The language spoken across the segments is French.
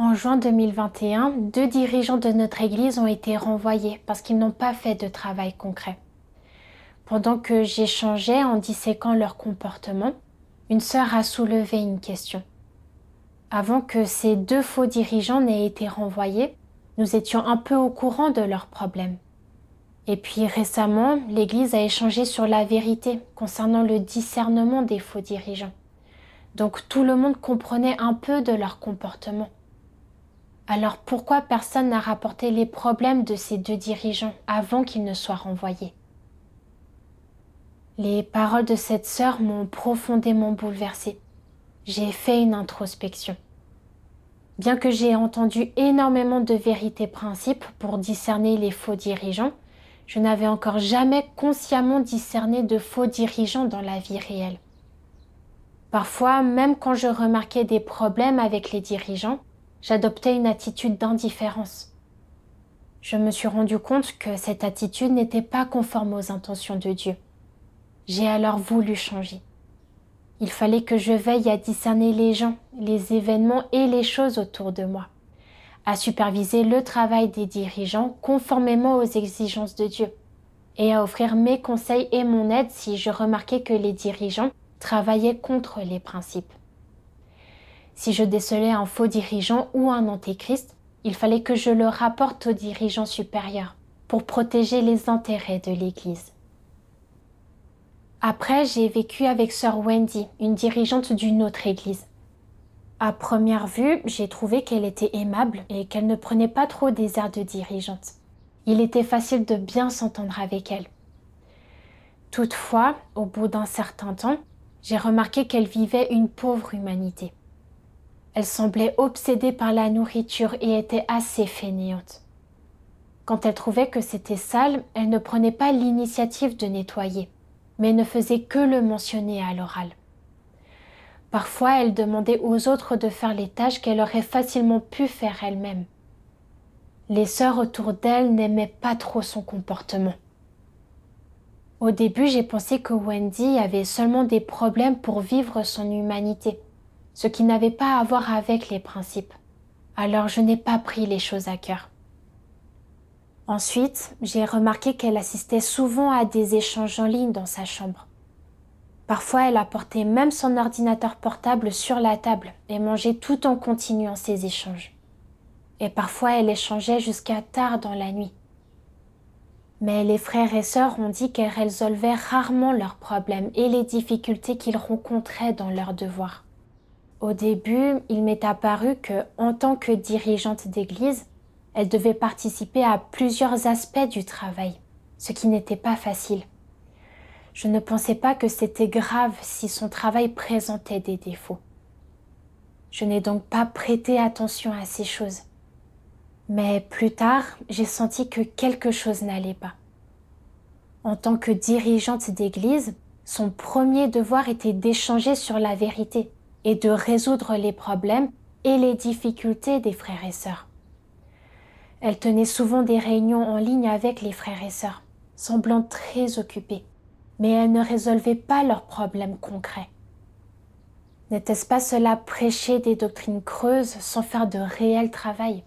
En juin 2021, 2 dirigeants de notre église ont été renvoyés parce qu'ils n'ont pas fait de travail concret. Pendant que j'échangeais en disséquant leur comportement, une sœur a soulevé une question. Avant que ces 2 faux dirigeants n'aient été renvoyés, nous étions un peu au courant de leurs problèmes. Et puis récemment, l'Église a échangé sur la vérité concernant le discernement des faux dirigeants. Donc tout le monde comprenait un peu de leur comportement. Alors pourquoi personne n'a rapporté les problèmes de ces 2 dirigeants avant qu'ils ne soient renvoyés? Les paroles de cette sœur m'ont profondément bouleversée. J'ai fait une introspection. Bien que j'ai entendu énormément de vérités-principes pour discerner les faux dirigeants, je n'avais encore jamais consciemment discerné de faux dirigeants dans la vie réelle. Parfois, même quand je remarquais des problèmes avec les dirigeants, j'adoptais une attitude d'indifférence. Je me suis rendu compte que cette attitude n'était pas conforme aux intentions de Dieu. J'ai alors voulu changer. Il fallait que je veille à discerner les gens, les événements et les choses autour de moi, à superviser le travail des dirigeants conformément aux exigences de Dieu, et à offrir mes conseils et mon aide si je remarquais que les dirigeants travaillaient contre les principes. Si je décelais un faux dirigeant ou un antéchrist, il fallait que je le rapporte aux dirigeants supérieurs pour protéger les intérêts de l'Église. Après, j'ai vécu avec sœur Wendy, une dirigeante d'une autre église. À première vue, j'ai trouvé qu'elle était aimable et qu'elle ne prenait pas trop des airs de dirigeante. Il était facile de bien s'entendre avec elle. Toutefois, au bout d'un certain temps, j'ai remarqué qu'elle vivait une pauvre humanité. Elle semblait obsédée par la nourriture et était assez fainéante. Quand elle trouvait que c'était sale, elle ne prenait pas l'initiative de nettoyer, mais ne faisait que le mentionner à l'oral. Parfois, elle demandait aux autres de faire les tâches qu'elle aurait facilement pu faire elle-même. Les sœurs autour d'elle n'aimaient pas trop son comportement. Au début, j'ai pensé que Wendy avait seulement des problèmes pour vivre son humanité, ce qui n'avait pas à voir avec les principes. Alors je n'ai pas pris les choses à cœur. Ensuite, j'ai remarqué qu'elle assistait souvent à des échanges en ligne dans sa chambre. Parfois, elle apportait même son ordinateur portable sur la table et mangeait tout en continuant ses échanges. Et parfois, elle échangeait jusqu'à tard dans la nuit. Mais les frères et sœurs ont dit qu'elle résolvait rarement leurs problèmes et les difficultés qu'ils rencontraient dans leurs devoirs. Au début, il m'est apparu que, en tant que dirigeante d'église, elle devait participer à plusieurs aspects du travail, ce qui n'était pas facile. Je ne pensais pas que c'était grave si son travail présentait des défauts. Je n'ai donc pas prêté attention à ces choses. Mais plus tard, j'ai senti que quelque chose n'allait pas. En tant que dirigeante d'église, son premier devoir était d'échanger sur la vérité et de résoudre les problèmes et les difficultés des frères et sœurs. Elle tenait souvent des réunions en ligne avec les frères et sœurs, semblant très occupée, mais elle ne résolvait pas leurs problèmes concrets. N'était-ce pas cela prêcher des doctrines creuses sans faire de réel travail?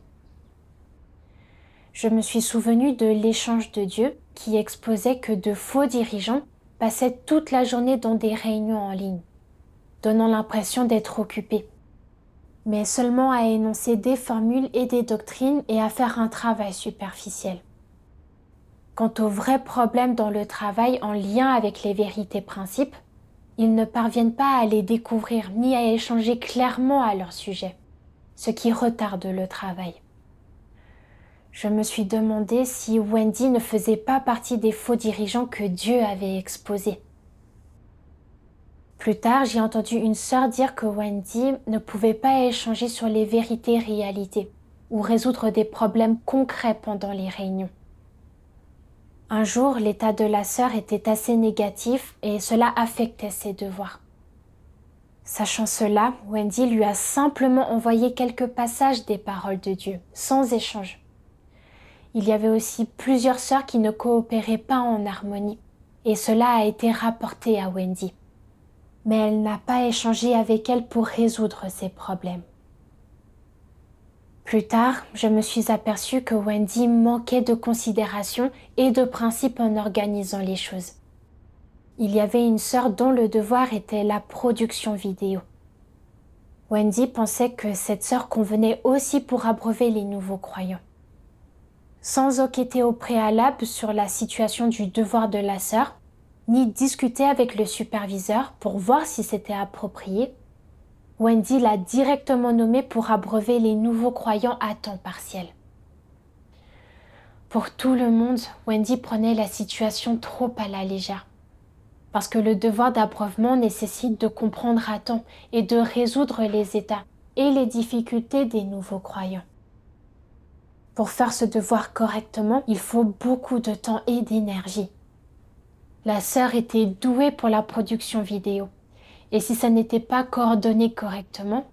Je me suis souvenue de l'échange de Dieu qui exposait que de faux dirigeants passaient toute la journée dans des réunions en ligne, donnant l'impression d'être occupés, mais seulement à énoncer des formules et des doctrines et à faire un travail superficiel. Quant aux vrais problèmes dans le travail en lien avec les vérités-principes, ils ne parviennent pas à les découvrir ni à échanger clairement à leur sujet, ce qui retarde le travail. Je me suis demandé si Wendy ne faisait pas partie des faux dirigeants que Dieu avait exposés. Plus tard, j'ai entendu une sœur dire que Wendy ne pouvait pas échanger sur les vérités-réalités ou résoudre des problèmes concrets pendant les réunions. Un jour, l'état de la sœur était assez négatif et cela affectait ses devoirs. Sachant cela, Wendy lui a simplement envoyé quelques passages des paroles de Dieu, sans échange. Il y avait aussi plusieurs sœurs qui ne coopéraient pas en harmonie, et cela a été rapporté à Wendy. Mais elle n'a pas échangé avec elle pour résoudre ses problèmes. Plus tard, je me suis aperçue que Wendy manquait de considération et de principe en organisant les choses. Il y avait une sœur dont le devoir était la production vidéo. Wendy pensait que cette sœur convenait aussi pour abreuver les nouveaux croyants. Sans enquêter au préalable sur la situation du devoir de la sœur, ni discuter avec le superviseur pour voir si c'était approprié, Wendy l'a directement nommée pour abreuver les nouveaux croyants à temps partiel. Pour tout le monde, Wendy prenait la situation trop à la légère. Parce que le devoir d'abreuvement nécessite de comprendre à temps et de résoudre les états et les difficultés des nouveaux croyants. Pour faire ce devoir correctement, il faut beaucoup de temps et d'énergie. La sœur était douée pour la production vidéo, et si ça n'était pas coordonné correctement,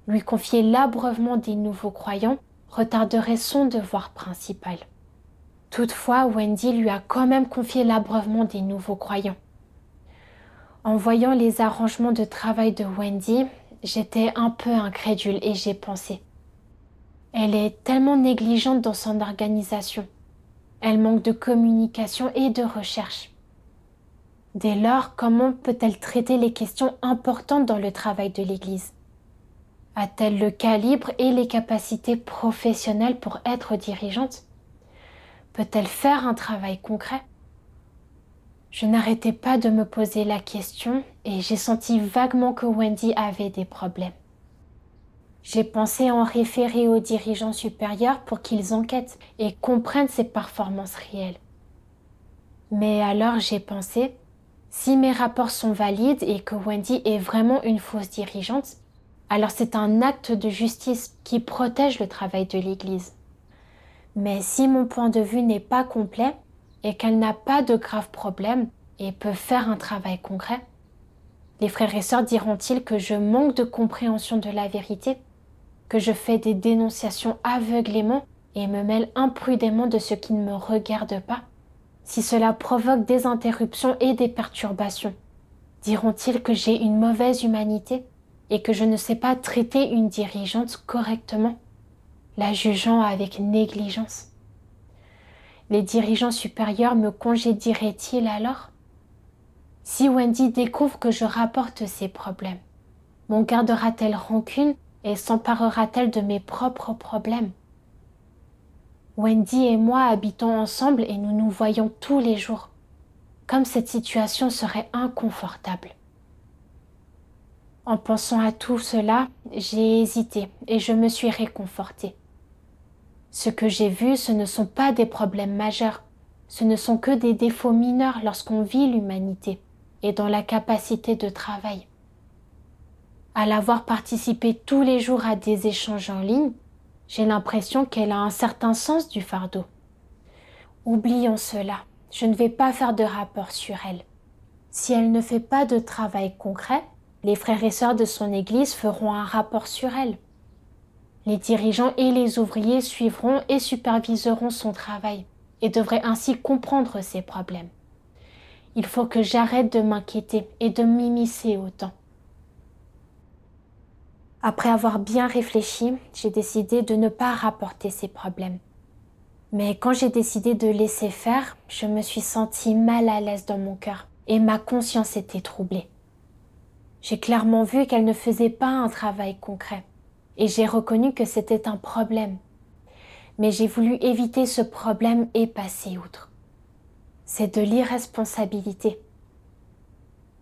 lui confier l'abreuvement des nouveaux croyants retarderait son devoir principal. Toutefois, Wendy lui a quand même confié l'abreuvement des nouveaux croyants. En voyant les arrangements de travail de Wendy, j'étais un peu incrédule et j'ai pensé: elle est tellement négligente dans son organisation. Elle manque de communication et de recherche. Dès lors, comment peut-elle traiter les questions importantes dans le travail de l'Église? A-t-elle le calibre et les capacités professionnelles pour être dirigeante? Peut-elle faire un travail concret? Je n'arrêtais pas de me poser la question et j'ai senti vaguement que Wendy avait des problèmes. J'ai pensé en référer aux dirigeants supérieurs pour qu'ils enquêtent et comprennent ses performances réelles. Mais alors j'ai pensé, si mes rapports sont valides et que Wendy est vraiment une fausse dirigeante, alors c'est un acte de justice qui protège le travail de l'Église. Mais si mon point de vue n'est pas complet et qu'elle n'a pas de graves problèmes et peut faire un travail concret, les frères et sœurs diront-ils que je manque de compréhension de la vérité, que je fais des dénonciations aveuglément et me mêle imprudemment de ce qui ne me regarde pas? Si cela provoque des interruptions et des perturbations, diront-ils que j'ai une mauvaise humanité et que je ne sais pas traiter une dirigeante correctement, la jugeant avec négligence? Les dirigeants supérieurs me congédieraient-ils alors? Si Wendy découvre que je rapporte ces problèmes, m'en gardera-t-elle rancune et s'emparera-t-elle de mes propres problèmes? Wendy et moi habitons ensemble et nous nous voyons tous les jours. Comme cette situation serait inconfortable. En pensant à tout cela, j'ai hésité et je me suis réconfortée. Ce que j'ai vu, ce ne sont pas des problèmes majeurs, ce ne sont que des défauts mineurs lorsqu'on vit l'humanité et dans la capacité de travail. À l'avoir participé tous les jours à des échanges en ligne, j'ai l'impression qu'elle a un certain sens du fardeau. Oublions cela, je ne vais pas faire de rapport sur elle. Si elle ne fait pas de travail concret, les frères et sœurs de son Église feront un rapport sur elle. Les dirigeants et les ouvriers suivront et superviseront son travail et devraient ainsi comprendre ses problèmes. Il faut que j'arrête de m'inquiéter et de m'immiscer autant. Après avoir bien réfléchi, j'ai décidé de ne pas rapporter ces problèmes. Mais quand j'ai décidé de laisser faire, je me suis sentie mal à l'aise dans mon cœur et ma conscience était troublée. J'ai clairement vu qu'elle ne faisait pas un travail concret et j'ai reconnu que c'était un problème. Mais j'ai voulu éviter ce problème et passer outre. C'est de l'irresponsabilité.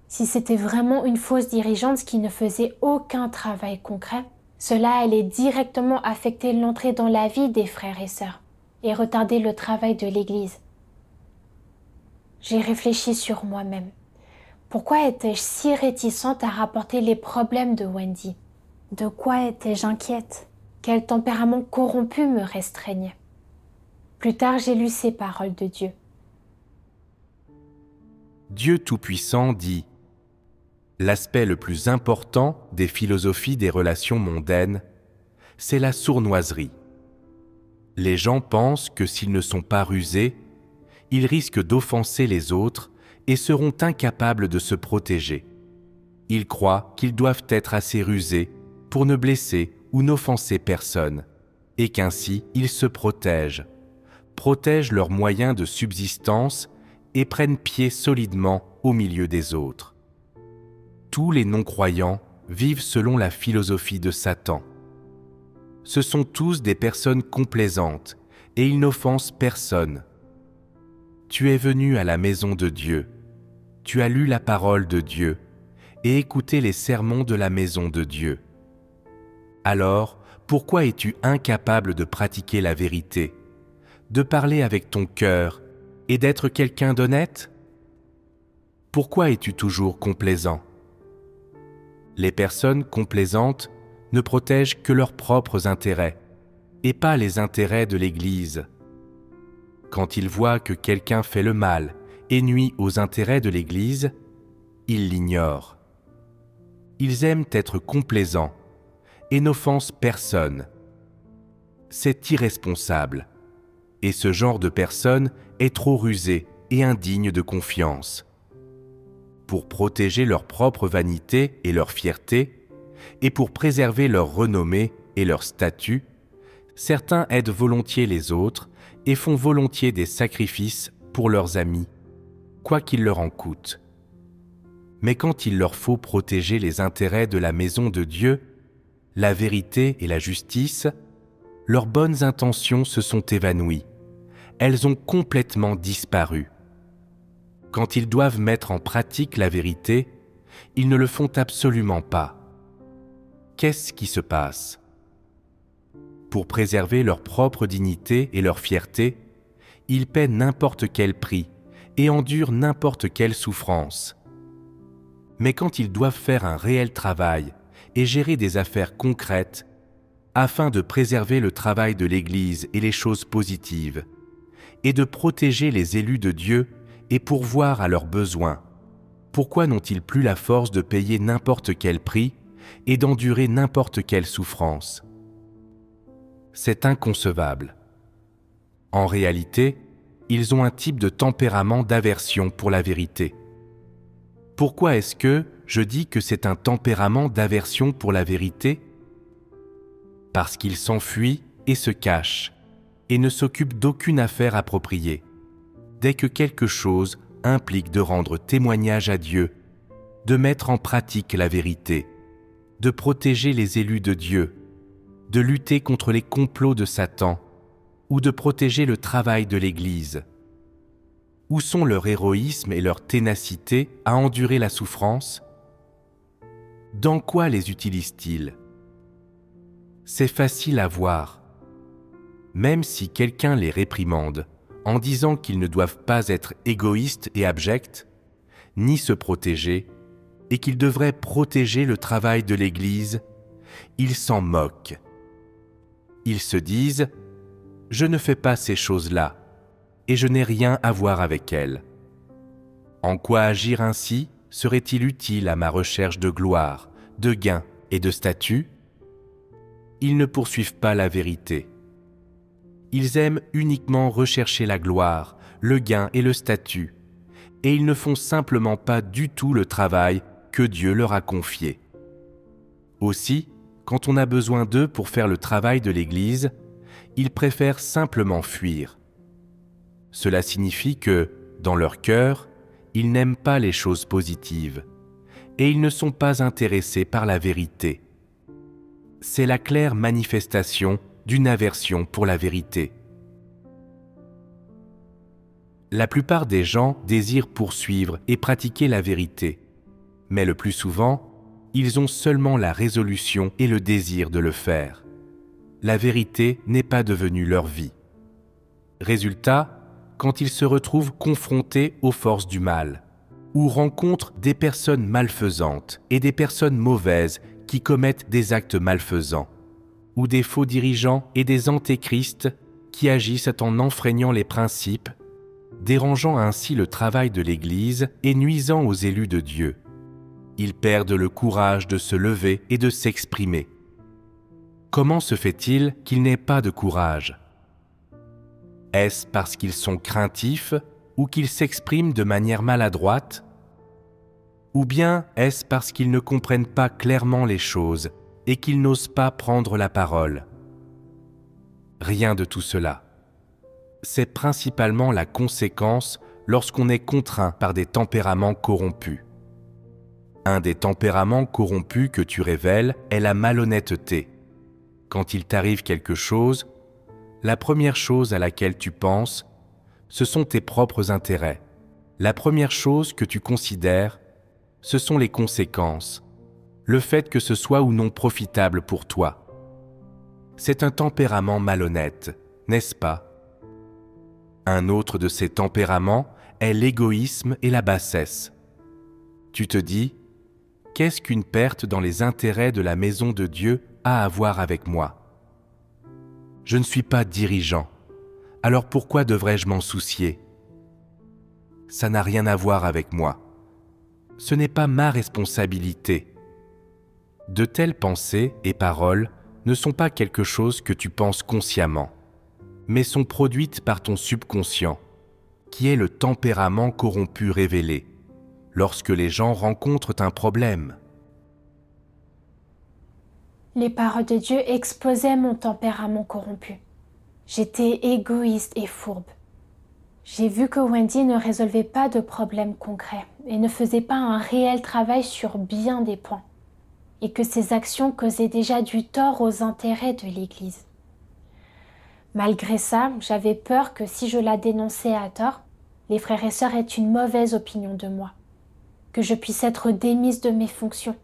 Si c'était vraiment une fausse dirigeante qui ne faisait aucun travail concret, cela allait directement affecter l'entrée dans la vie des frères et sœurs et retarder le travail de l'Église. J'ai réfléchi sur moi-même. Pourquoi étais-je si réticente à rapporter les problèmes de Wendy? De quoi étais-je inquiète? Quel tempérament corrompu me restreignait? Plus tard, j'ai lu ces paroles de Dieu. Dieu Tout-Puissant dit: l'aspect le plus important des philosophies des relations mondaines, c'est la sournoiserie. Les gens pensent que s'ils ne sont pas rusés, ils risquent d'offenser les autres et seront incapables de se protéger. Ils croient qu'ils doivent être assez rusés pour ne blesser ou n'offenser personne. et qu'ainsi ils se protègent leurs moyens de subsistance et prennent pied solidement au milieu des autres. Tous les non-croyants vivent selon la philosophie de Satan. Ce sont tous des personnes complaisantes et ils n'offensent personne. Tu es venu à la maison de Dieu, tu as lu la parole de Dieu et écouté les sermons de la maison de Dieu. Alors, pourquoi es-tu incapable de pratiquer la vérité, de parler avec ton cœur et d'être quelqu'un d'honnête? Pourquoi es-tu toujours complaisant? Les personnes complaisantes ne protègent que leurs propres intérêts et pas les intérêts de l'Église. Quand ils voient que quelqu'un fait le mal et nuit aux intérêts de l'Église, ils l'ignorent. Ils aiment être complaisants et n'offensent personne. C'est irresponsable, et ce genre de personne est trop rusé et indigne de confiance. Pour protéger leur propre vanité et leur fierté, et pour préserver leur renommée et leur statut, certains aident volontiers les autres et font volontiers des sacrifices pour leurs amis, quoi qu'il leur en coûte. Mais quand il leur faut protéger les intérêts de la maison de Dieu, la vérité et la justice, leurs bonnes intentions se sont évanouies. Elles ont complètement disparu. Quand ils doivent mettre en pratique la vérité, ils ne le font absolument pas. Qu'est-ce qui se passe? Pour préserver leur propre dignité et leur fierté, ils paient n'importe quel prix et endurent n'importe quelle souffrance. Mais quand ils doivent faire un réel travail et gérer des affaires concrètes, afin de préserver le travail de l'Église et les choses positives, et de protéger les élus de Dieu et pourvoir à leurs besoins, pourquoi n'ont-ils plus la force de payer n'importe quel prix et d'endurer n'importe quelle souffrance? C'est inconcevable. En réalité, ils ont un type de tempérament d'aversion pour la vérité. Pourquoi est-ce que je dis que c'est un tempérament d'aversion pour la vérité? Parce qu'ils s'enfuient et se cachent, et ne s'occupent d'aucune affaire appropriée, dès que quelque chose implique de rendre témoignage à Dieu, de mettre en pratique la vérité, de protéger les élus de Dieu, de lutter contre les complots de Satan, ou de protéger le travail de l'Église. Où sont leur héroïsme et leur ténacité à endurer la souffrance? Dans quoi les utilisent-ils? C'est facile à voir. Même si quelqu'un les réprimande en disant qu'ils ne doivent pas être égoïstes et abjects, ni se protéger, et qu'ils devraient protéger le travail de l'Église, ils s'en moquent. Ils se disent « Je ne fais pas ces choses-là, et je n'ai rien à voir avec elles. En quoi agir ainsi serait-il utile à ma recherche de gloire, de gain et de statut? » Ils ne poursuivent pas la vérité. Ils aiment uniquement rechercher la gloire, le gain et le statut, et ils ne font simplement pas du tout le travail que Dieu leur a confié. Aussi, quand on a besoin d'eux pour faire le travail de l'Église, ils préfèrent simplement fuir. Cela signifie que, dans leur cœur, ils n'aiment pas les choses positives, et ils ne sont pas intéressés par la vérité. C'est la claire manifestation d'une aversion pour la vérité. La plupart des gens désirent poursuivre et pratiquer la vérité, mais le plus souvent, ils ont seulement la résolution et le désir de le faire. La vérité n'est pas devenue leur vie. Résultat, quand ils se retrouvent confrontés aux forces du mal, ou rencontrent des personnes malfaisantes et des personnes mauvaises qui commettent des actes malfaisants, ou des faux dirigeants et des antéchrists qui agissent en enfreignant les principes, dérangeant ainsi le travail de l'Église et nuisant aux élus de Dieu. Ils perdent le courage de se lever et de s'exprimer. Comment se fait-il qu'ils n'aient pas de courage? Est-ce parce qu'ils sont craintifs ou qu'ils s'expriment de manière maladroite? Ou bien est-ce parce qu'ils ne comprennent pas clairement les choses et qu'ils n'osent pas prendre la parole? Rien de tout cela. C'est principalement la conséquence lorsqu'on est contraint par des tempéraments corrompus. Un des tempéraments corrompus que tu révèles est la malhonnêteté. Quand il t'arrive quelque chose, la première chose à laquelle tu penses, ce sont tes propres intérêts. La première chose que tu considères, ce sont les conséquences, le fait que ce soit ou non profitable pour toi. C'est un tempérament malhonnête, n'est-ce pas? Un autre de ces tempéraments est l'égoïsme et la bassesse. Tu te dis, qu'est-ce qu'une perte dans les intérêts de la maison de Dieu a à voir avec moi? Je ne suis pas dirigeant, alors pourquoi devrais-je m'en soucier? Ça n'a rien à voir avec moi. Ce n'est pas ma responsabilité. De telles pensées et paroles ne sont pas quelque chose que tu penses consciemment, mais sont produites par ton subconscient, qui est le tempérament corrompu révélé, lorsque les gens rencontrent un problème. Les paroles de Dieu exposaient mon tempérament corrompu. J'étais égoïste et fourbe. J'ai vu que Wendy ne résolvait pas de problèmes concrets et ne faisait pas un réel travail sur bien des points, et que ses actions causaient déjà du tort aux intérêts de l'Église. Malgré ça, j'avais peur que si je la dénonçais à tort, les frères et sœurs aient une mauvaise opinion de moi, que je puisse être démise de mes fonctions.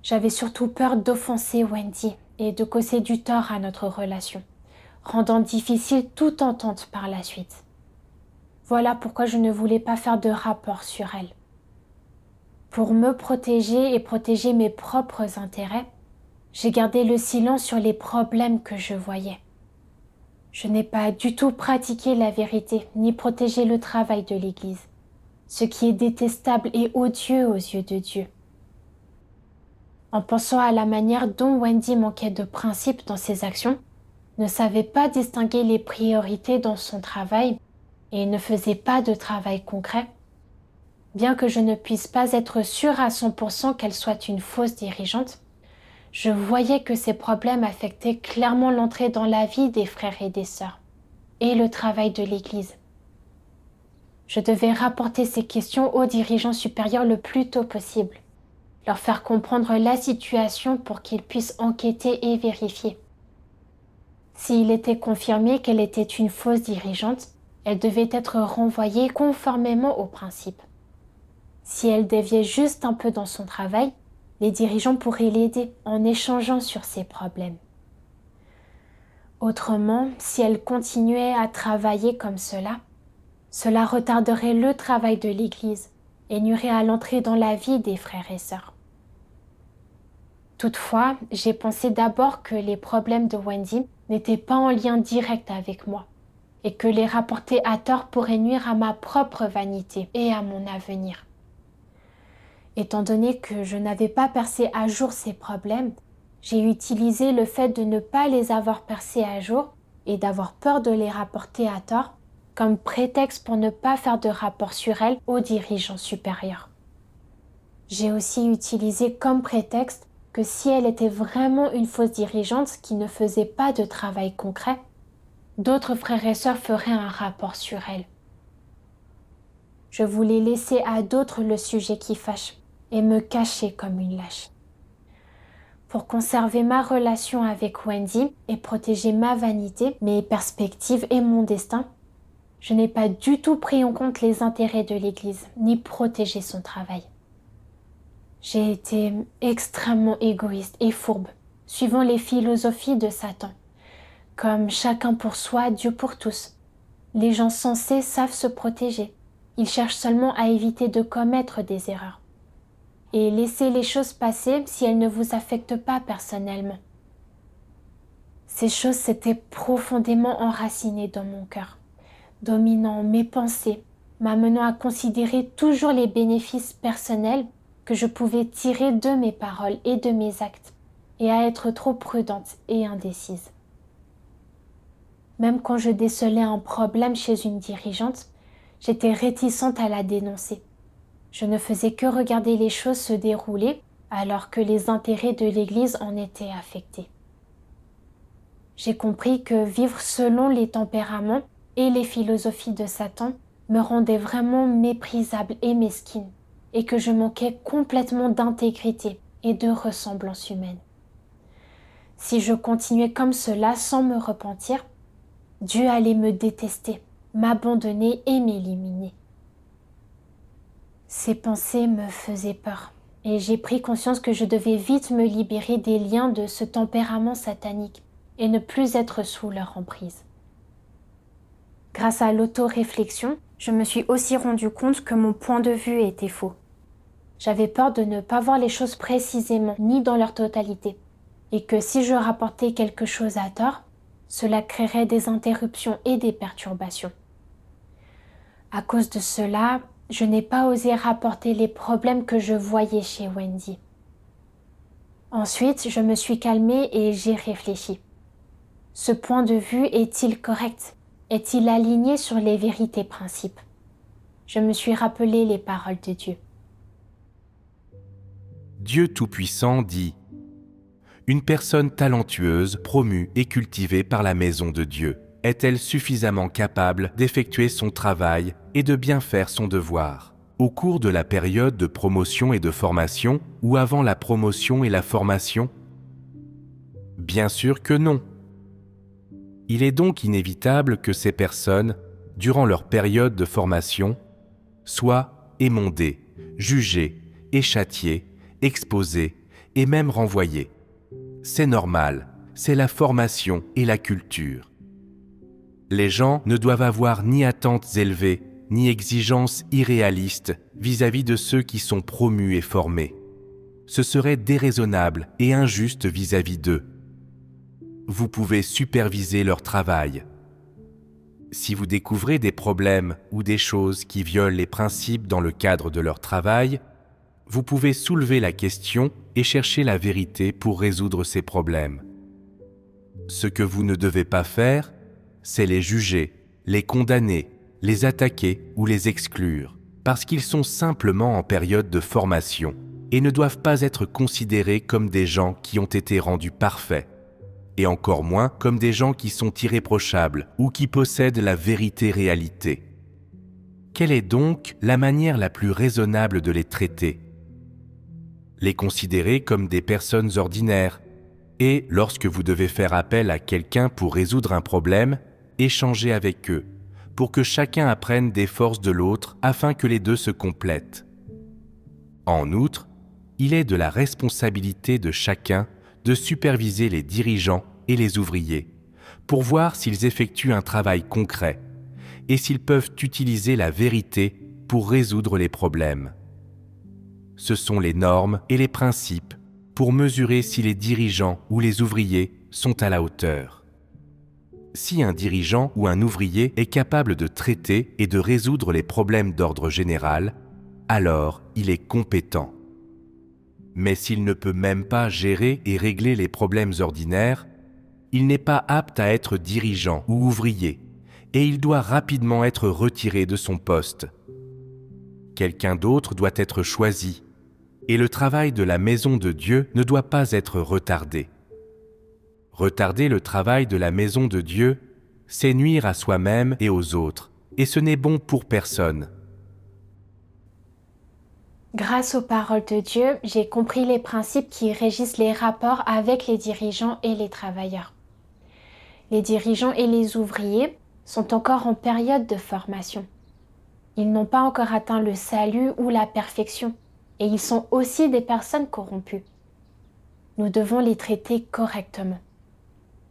J'avais surtout peur d'offenser Wendy et de causer du tort à notre relation, rendant difficile toute entente par la suite. Voilà pourquoi je ne voulais pas faire de rapport sur elle. Pour me protéger et protéger mes propres intérêts, j'ai gardé le silence sur les problèmes que je voyais. Je n'ai pas du tout pratiqué la vérité ni protégé le travail de l'Église, ce qui est détestable et odieux aux yeux de Dieu. En pensant à la manière dont Wendy manquait de principe dans ses actions, ne savait pas distinguer les priorités dans son travail et ne faisait pas de travail concret, bien que je ne puisse pas être sûre à 100% qu'elle soit une fausse dirigeante, je voyais que ces problèmes affectaient clairement l'entrée dans la vie des frères et des sœurs, et le travail de l'Église. Je devais rapporter ces questions aux dirigeants supérieurs le plus tôt possible, leur faire comprendre la situation pour qu'ils puissent enquêter et vérifier. S'il était confirmé qu'elle était une fausse dirigeante, elle devait être renvoyée conformément aux principes. Si elle déviait juste un peu dans son travail, les dirigeants pourraient l'aider en échangeant sur ses problèmes. Autrement, si elle continuait à travailler comme cela retarderait le travail de l'Église et nuirait à l'entrée dans la vie des frères et sœurs. Toutefois, j'ai pensé d'abord que les problèmes de Wendy n'étaient pas en lien direct avec moi et que les rapporter à tort pourrait nuire à ma propre vanité et à mon avenir. Étant donné que je n'avais pas percé à jour ces problèmes, j'ai utilisé le fait de ne pas les avoir percés à jour et d'avoir peur de les rapporter à tort comme prétexte pour ne pas faire de rapport sur elles aux dirigeants supérieurs. J'ai aussi utilisé comme prétexte que si elle était vraiment une fausse dirigeante qui ne faisait pas de travail concret, d'autres frères et sœurs feraient un rapport sur elle. Je voulais laisser à d'autres le sujet qui fâche et me cacher comme une lâche. Pour conserver ma relation avec Wendy et protéger ma vanité, mes perspectives et mon destin, je n'ai pas du tout pris en compte les intérêts de l'Église, ni protégé son travail. J'ai été extrêmement égoïste et fourbe, suivant les philosophies de Satan, comme chacun pour soi, Dieu pour tous. Les gens sensés savent se protéger. Ils cherchent seulement à éviter de commettre des erreurs. Et laisser les choses passer si elles ne vous affectent pas personnellement. Ces choses s'étaient profondément enracinées dans mon cœur, dominant mes pensées, m'amenant à considérer toujours les bénéfices personnels que je pouvais tirer de mes paroles et de mes actes, et à être trop prudente et indécise. Même quand je décelais un problème chez une dirigeante, j'étais réticente à la dénoncer. Je ne faisais que regarder les choses se dérouler alors que les intérêts de l'Église en étaient affectés. j'ai compris que vivre selon les tempéraments et les philosophies de Satan me rendait vraiment méprisable et mesquine, et que je manquais complètement d'intégrité et de ressemblance humaine. Si je continuais comme cela sans me repentir, Dieu allait me détester, m'abandonner et m'éliminer. Ces pensées me faisaient peur, et j'ai pris conscience que je devais vite me libérer des liens de ce tempérament satanique et ne plus être sous leur emprise. Grâce à l'auto-réflexion, je me suis aussi rendu compte que mon point de vue était faux. J'avais peur de ne pas voir les choses précisément ni dans leur totalité, et que si je rapportais quelque chose à tort, cela créerait des interruptions et des perturbations. À cause de cela, je n'ai pas osé rapporter les problèmes que je voyais chez Wendy. Ensuite, je me suis calmée et j'ai réfléchi. Ce point de vue est-il correct? Est-il aligné sur les vérités principes? Je me suis rappelé les paroles de Dieu. Dieu Tout-Puissant dit « Une personne talentueuse, promue et cultivée par la maison de Dieu, est-elle suffisamment capable d'effectuer son travail et de bien faire son devoir au cours de la période de promotion et de formation ou avant la promotion et la formation? Bien sûr que non. Il est donc inévitable que ces personnes, durant leur période de formation, soient émondées, jugées, échâtiées, exposées et même renvoyées. C'est normal, c'est la formation et la culture. Les gens ne doivent avoir ni attentes élevées, ni exigences irréalistes vis-à-vis de ceux qui sont promus et formés. Ce serait déraisonnable et injuste vis-à-vis d'eux. Vous pouvez superviser leur travail. Si vous découvrez des problèmes ou des choses qui violent les principes dans le cadre de leur travail, vous pouvez soulever la question et chercher la vérité pour résoudre ces problèmes. Ce que vous ne devez pas faire, c'est les juger, les condamner, les attaquer ou les exclure, parce qu'ils sont simplement en période de formation et ne doivent pas être considérés comme des gens qui ont été rendus parfaits, et encore moins comme des gens qui sont irréprochables ou qui possèdent la vérité-réalité. Quelle est donc la manière la plus raisonnable de les traiter? Les considérer comme des personnes ordinaires, et lorsque vous devez faire appel à quelqu'un pour résoudre un problème, échanger avec eux, pour que chacun apprenne des forces de l'autre afin que les deux se complètent. En outre, il est de la responsabilité de chacun de superviser les dirigeants et les ouvriers pour voir s'ils effectuent un travail concret et s'ils peuvent utiliser la vérité pour résoudre les problèmes. Ce sont les normes et les principes pour mesurer si les dirigeants ou les ouvriers sont à la hauteur. Si un dirigeant ou un ouvrier est capable de traiter et de résoudre les problèmes d'ordre général, alors il est compétent. Mais s'il ne peut même pas gérer et régler les problèmes ordinaires, il n'est pas apte à être dirigeant ou ouvrier, et il doit rapidement être retiré de son poste. Quelqu'un d'autre doit être choisi, et le travail de la maison de Dieu ne doit pas être retardé. Retarder le travail de la maison de Dieu, c'est nuire à soi-même et aux autres, et ce n'est bon pour personne. Grâce aux paroles de Dieu, j'ai compris les principes qui régissent les rapports avec les dirigeants et les travailleurs. Les dirigeants et les ouvriers sont encore en période de formation. Ils n'ont pas encore atteint le salut ou la perfection, et ils sont aussi des personnes corrompues. Nous devons les traiter correctement.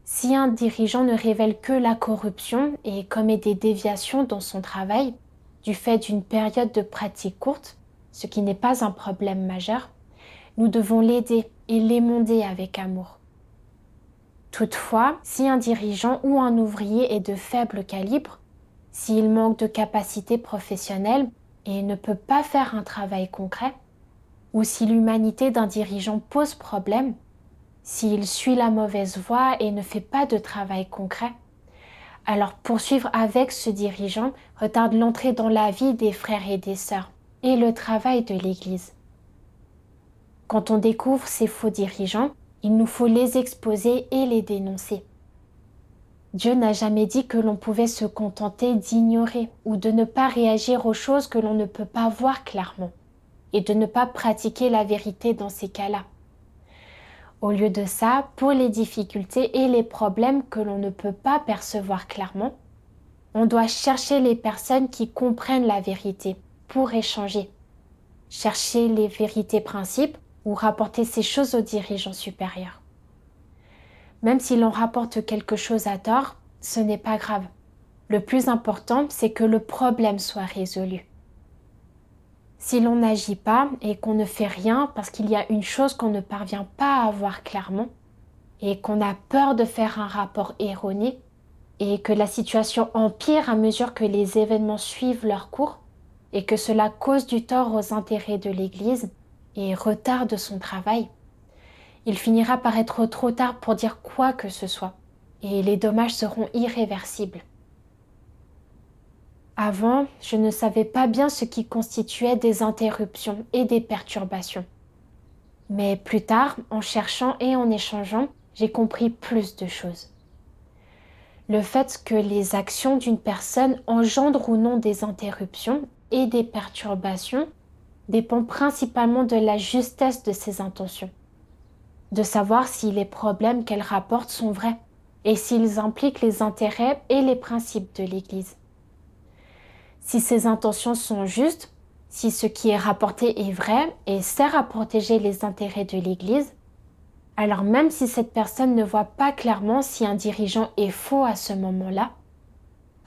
Si un dirigeant ne révèle que la corruption et commet des déviations dans son travail, du fait d'une période de pratique courte, ce qui n'est pas un problème majeur, nous devons l'aider et l'émonder avec amour. Toutefois, si un dirigeant ou un ouvrier est de faible calibre, s'il manque de capacité professionnelle et ne peut pas faire un travail concret, ou si l'humanité d'un dirigeant pose problème, s'il suit la mauvaise voie et ne fait pas de travail concret, alors poursuivre avec ce dirigeant retarde l'entrée dans la vie des frères et des sœurs et le travail de l'Église. Quand on découvre ces faux dirigeants, il nous faut les exposer et les dénoncer. Dieu n'a jamais dit que l'on pouvait se contenter d'ignorer ou de ne pas réagir aux choses que l'on ne peut pas voir clairement et de ne pas pratiquer la vérité dans ces cas-là. Au lieu de ça, pour les difficultés et les problèmes que l'on ne peut pas percevoir clairement, on doit chercher les personnes qui comprennent la vérité pour échanger. Chercher les vérités principes ou rapporter ces choses aux dirigeants supérieurs. Même si l'on rapporte quelque chose à tort, ce n'est pas grave. Le plus important, c'est que le problème soit résolu. Si l'on n'agit pas et qu'on ne fait rien parce qu'il y a une chose qu'on ne parvient pas à voir clairement et qu'on a peur de faire un rapport erroné et que la situation empire à mesure que les événements suivent leur cours et que cela cause du tort aux intérêts de l'Église et retarde son travail, il finira par être trop tard pour dire quoi que ce soit et les dommages seront irréversibles. Avant, je ne savais pas bien ce qui constituait des interruptions et des perturbations. Mais plus tard, en cherchant et en échangeant, j'ai compris plus de choses. Le fait que les actions d'une personne engendrent ou non des interruptions et des perturbations dépend principalement de la justesse de ses intentions, de savoir si les problèmes qu'elle rapporte sont vrais et s'ils impliquent les intérêts et les principes de l'Église. Si ses intentions sont justes, si ce qui est rapporté est vrai et sert à protéger les intérêts de l'Église, alors même si cette personne ne voit pas clairement si un dirigeant est faux à ce moment-là,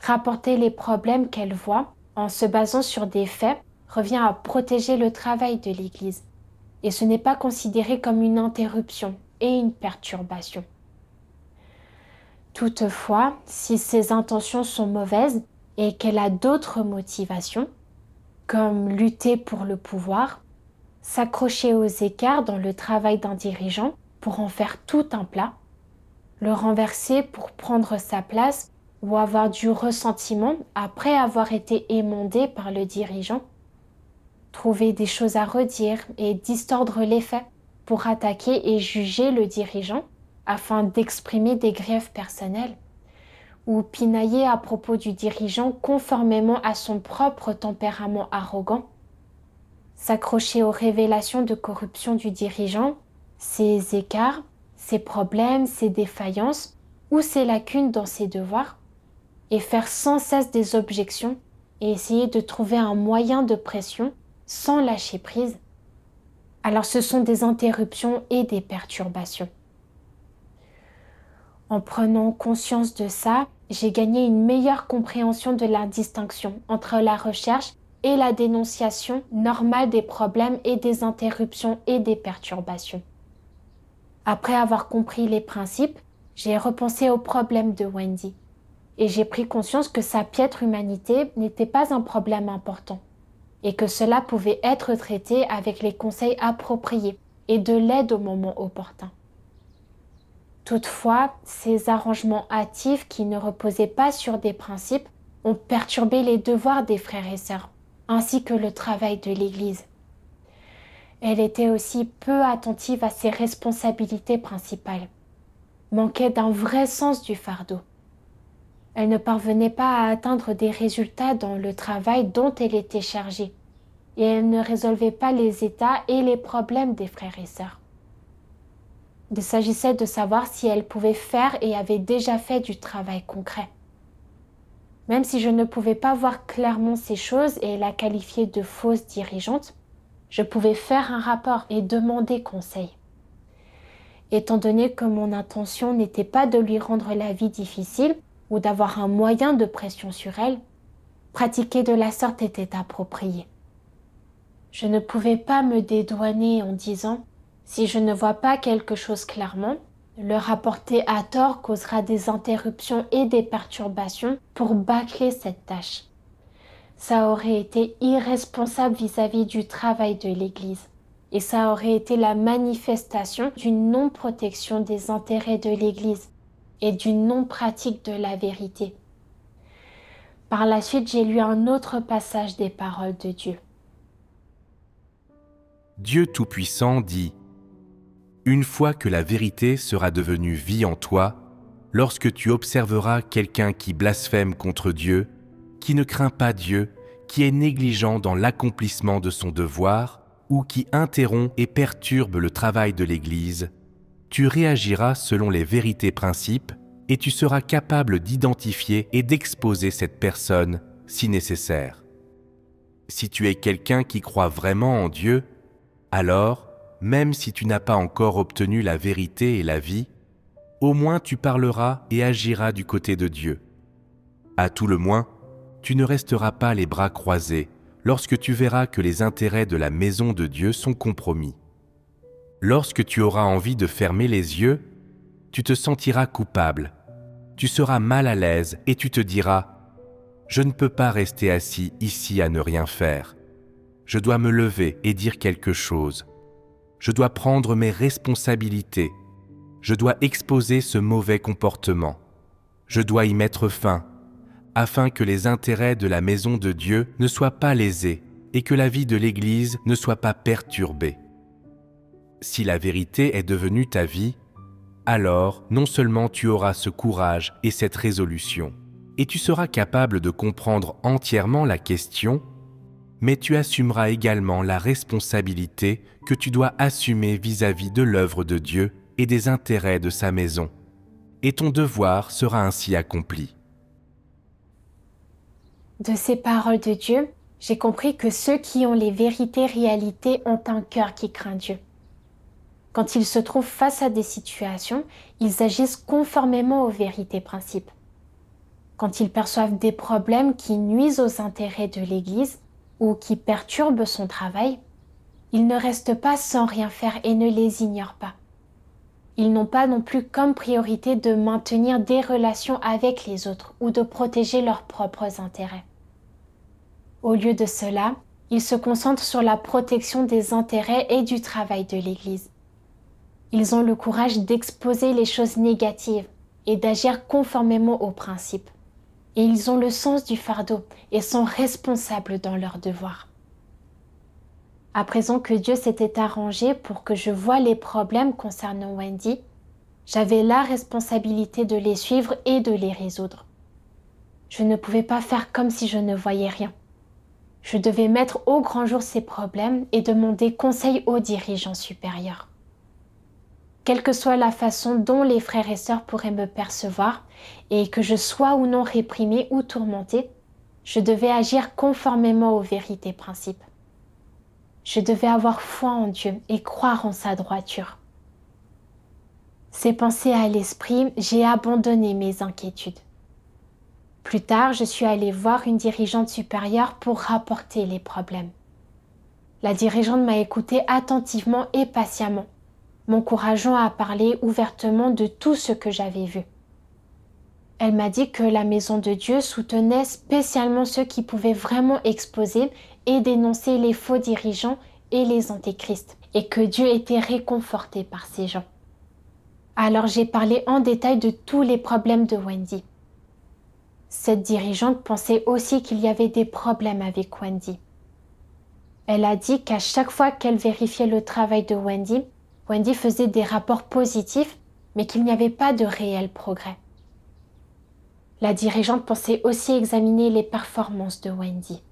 rapporter les problèmes qu'elle voit en se basant sur des faits revient à protéger le travail de l'Église, et ce n'est pas considéré comme une interruption et une perturbation. Toutefois, si ses intentions sont mauvaises et qu'elle a d'autres motivations, comme lutter pour le pouvoir, s'accrocher aux écarts dans le travail d'un dirigeant pour en faire tout un plat, le renverser pour prendre sa place ou avoir du ressentiment après avoir été émondé par le dirigeant, trouver des choses à redire et distordre les faits pour attaquer et juger le dirigeant afin d'exprimer des griefs personnels, ou pinailler à propos du dirigeant conformément à son propre tempérament arrogant, s'accrocher aux révélations de corruption du dirigeant, ses écarts, ses problèmes, ses défaillances ou ses lacunes dans ses devoirs, et faire sans cesse des objections et essayer de trouver un moyen de pression sans lâcher prise, alors ce sont des interruptions et des perturbations. En prenant conscience de ça, j'ai gagné une meilleure compréhension de la distinction entre la recherche et la dénonciation normale des problèmes et des interruptions et des perturbations. Après avoir compris les principes, j'ai repensé aux problèmes de Wendy et j'ai pris conscience que sa piètre humanité n'était pas un problème important et que cela pouvait être traité avec les conseils appropriés et de l'aide au moment opportun. Toutefois, ces arrangements hâtifs qui ne reposaient pas sur des principes ont perturbé les devoirs des frères et sœurs, ainsi que le travail de l'Église. Elle était aussi peu attentive à ses responsabilités principales, manquait d'un vrai sens du fardeau. Elle ne parvenait pas à atteindre des résultats dans le travail dont elle était chargée, et elle ne résolvait pas les états et les problèmes des frères et sœurs. Il s'agissait de savoir si elle pouvait faire et avait déjà fait du travail concret. Même si je ne pouvais pas voir clairement ces choses et la qualifier de fausse dirigeante, je pouvais faire un rapport et demander conseil. Étant donné que mon intention n'était pas de lui rendre la vie difficile ou d'avoir un moyen de pression sur elle, pratiquer de la sorte était approprié. Je ne pouvais pas me dédouaner en disant « Si je ne vois pas quelque chose clairement, le rapporter à tort causera des interruptions et des perturbations pour bâcler cette tâche. » Ça aurait été irresponsable vis-à-vis du travail de l'Église et ça aurait été la manifestation d'une non-protection des intérêts de l'Église et d'une non-pratique de la vérité. Par la suite, j'ai lu un autre passage des paroles de Dieu. Dieu Tout-Puissant dit « Une fois que la vérité sera devenue vie en toi, lorsque tu observeras quelqu'un qui blasphème contre Dieu, qui ne craint pas Dieu, qui est négligent dans l'accomplissement de son devoir ou qui interrompt et perturbe le travail de l'Église, tu réagiras selon les vérités principes et tu seras capable d'identifier et d'exposer cette personne si nécessaire. Si tu es quelqu'un qui croit vraiment en Dieu, alors, même si tu n'as pas encore obtenu la vérité et la vie, au moins tu parleras et agiras du côté de Dieu. À tout le moins, tu ne resteras pas les bras croisés lorsque tu verras que les intérêts de la maison de Dieu sont compromis. Lorsque tu auras envie de fermer les yeux, tu te sentiras coupable, tu seras mal à l'aise et tu te diras « Je ne peux pas rester assis ici à ne rien faire. Je dois me lever et dire quelque chose. Je dois prendre mes responsabilités. Je dois exposer ce mauvais comportement. Je dois y mettre fin, afin que les intérêts de la maison de Dieu ne soient pas lésés et que la vie de l'Église ne soit pas perturbée. » Si la vérité est devenue ta vie, alors non seulement tu auras ce courage et cette résolution, et tu seras capable de comprendre entièrement la question, mais tu assumeras également la responsabilité que tu dois assumer vis-à-vis de l'œuvre de Dieu et des intérêts de sa maison, et ton devoir sera ainsi accompli. De ces paroles de Dieu, j'ai compris que ceux qui ont les vérités réalités ont un cœur qui craint Dieu. Quand ils se trouvent face à des situations, ils agissent conformément aux vérités principes. Quand ils perçoivent des problèmes qui nuisent aux intérêts de l'Église ou qui perturbent son travail, ils ne restent pas sans rien faire et ne les ignorent pas. Ils n'ont pas non plus comme priorité de maintenir des relations avec les autres ou de protéger leurs propres intérêts. Au lieu de cela, ils se concentrent sur la protection des intérêts et du travail de l'Église. Ils ont le courage d'exposer les choses négatives et d'agir conformément aux principes. Et ils ont le sens du fardeau et sont responsables dans leurs devoirs. À présent que Dieu s'était arrangé pour que je voie les problèmes concernant Wendy, j'avais la responsabilité de les suivre et de les résoudre. Je ne pouvais pas faire comme si je ne voyais rien. Je devais mettre au grand jour ces problèmes et demander conseil aux dirigeants supérieurs. Quelle que soit la façon dont les frères et sœurs pourraient me percevoir, et que je sois ou non réprimée ou tourmentée, je devais agir conformément aux vérités principes. Je devais avoir foi en Dieu et croire en sa droiture. Ces pensées à l'esprit, j'ai abandonné mes inquiétudes. Plus tard, je suis allée voir une dirigeante supérieure pour rapporter les problèmes. La dirigeante m'a écoutée attentivement et patiemment, m'encourageant à parler ouvertement de tout ce que j'avais vu. Elle m'a dit que la maison de Dieu soutenait spécialement ceux qui pouvaient vraiment exposer et dénoncer les faux dirigeants et les antéchrists, et que Dieu était réconforté par ces gens. Alors j'ai parlé en détail de tous les problèmes de Wendy. Cette dirigeante pensait aussi qu'il y avait des problèmes avec Wendy. Elle a dit qu'à chaque fois qu'elle vérifiait le travail de Wendy, Wendy faisait des rapports positifs, mais qu'il n'y avait pas de réel progrès. La dirigeante pensait aussi examiner les performances de Wendy.